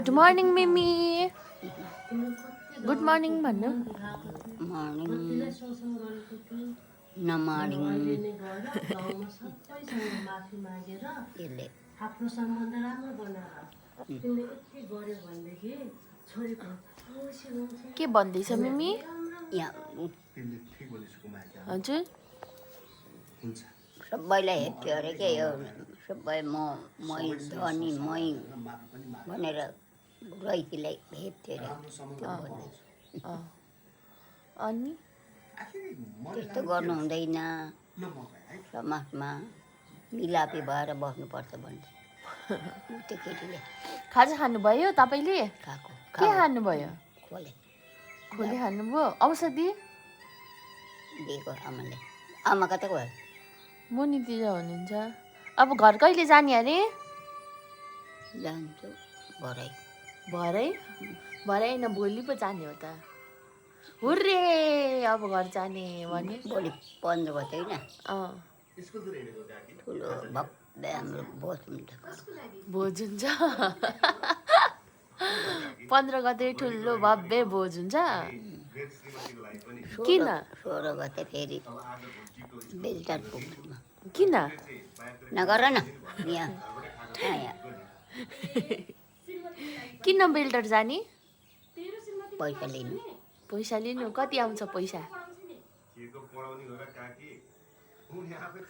Good morning मिमी good morning भन्नु morning नमर्निङ यसले आफ्नो सम्बन्ध राम्रो बनाएर तिमीले यति गर्यो भनेदेखि छोरीको खुसी हुन्छ। के भन्दैछ मिमी यहाँ हजुर सबैलाई हेप्थ्यो अरे के यो सबै मै धनी मै भनेर रैतीलाई हेप्थ्यो अरे त्यो भन्दैछ। अनि त्यस्तो गर्नु हुँदैन समाजमा मिलापी भएर बस्नुपर्छ भन्छ त्यो केटीले खाजा खानुभयो तपाईँले खाएको के खानुभयो खोले खोले खानुभयो औषधि दिएको आमाले। आमा कता गयो? मुनितिर हुनुहुन्छ अब घर कहिले जाने अरे जान्छु भरै भरै भरै होइन भोलि पो जाने हो त हुर्रे अब घर जाने भने भोलि 15 गते होइन अँ ठुलो भव्य हाम्रो भोज हुन्छ। भोज हुन्छ 15 गते ठुलो भव्य भोज हुन्छ किन 16 गते फेरि बेलटार पुग्छौँ। किन नगर न यहाँ छाया किन बेल्टर जाने पैसा लिनु पैसा लिनु कति आउँछ पैसा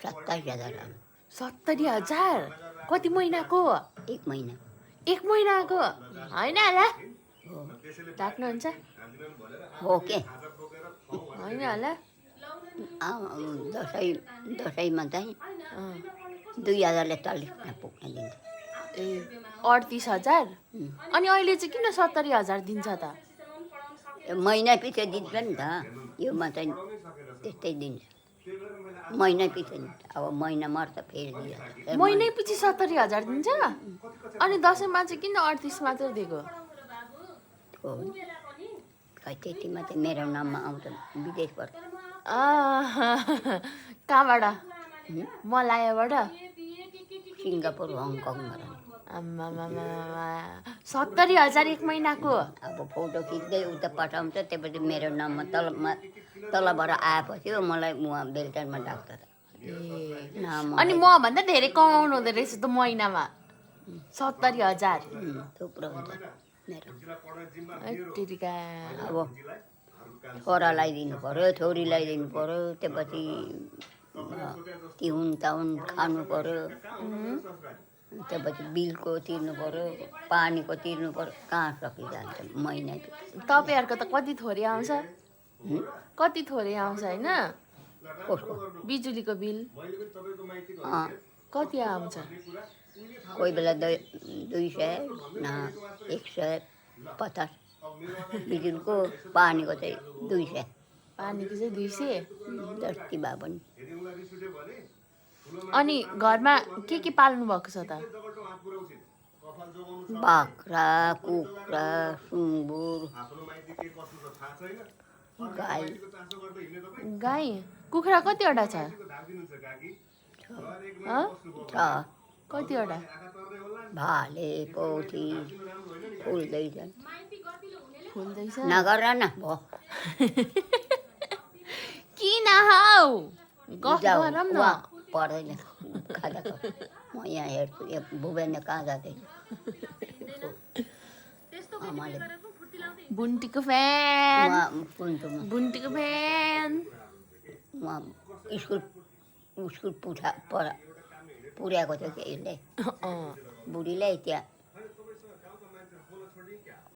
27,000 70,000 कति महिनाको एक महिना एक महिनाको होइन होला राख्नुहुन्छ हो के होइन होला दसैँमा चाहिँ 2,000ले 40 पुग्न दिन्छ। ए 38,000 अनि अहिले चाहिँ किन 70,000 दिन्छ त महिना पछि दिन्छ नि त योमा चाहिँ त्यस्तै दिन्छ महिना पछि अब महिना मर्छ फेरि दिन्छ महिनै पछि 70,000 दिन्छ अनि दसैँमा चाहिँ किन 38 मात्र दिएको खै त्यतिमा चाहिँ मेरो नाममा आउँछ विदेशबाट कहाँबाट मलायाबाट सिङ्गापुर हङकङबाट 70,000 एक महिनाको अब फोटो खिच्दै उता पठाउँछ त्यसपछि मेरो नाममा तलबाट आएपछि मलाई उहाँ बेलटारमा डाक्टर नाम अनि म भन्दा धेरै कमाउनु हुँदो रहेछ त महिनामा 70,000 थुप्रो हुन्छ मेरो। टिका अब छोरालाई दिनु पऱ्यो छोरीलाई दिनु पऱ्यो त्यसपछि तिहुन ताउन खानु पऱ्यो त्यसपछि बिलको तिर्नु पऱ्यो पानीको तिर्नु पऱ्यो कहाँ सकिजान्छ महिना। तपाईँहरूको त कति थोरै आउँछ कति थोरै आउँछ होइन कसको बिजुलीको बिल कति आउँछ कोही बेला 200 न 150 बिजुलीको पानीको चाहिँ 200 पानीको चाहिँ 200 जति भए पनि। अनि घरमा के पाल्नु भएको छ त बाख्रा कुखुरा सुँगुर गाई गाई कुखुरा कतिवटा छ कतिवटा भाले पौठी फुल्दैछन् फुल्दैछ नगर न भयो किन हौ गफ गरौँ न पर्दैन खाजाको म यहाँ हेर्छु यहाँ भुवेन कहाँ जाँदैछ आमाले बुन्टीको फ्यान उहाँ सुन्छु म बुन्टीको फ्यान उहाँ स्कुल पुर्याएको थियो कि यसले बुढीलाई त्यहाँ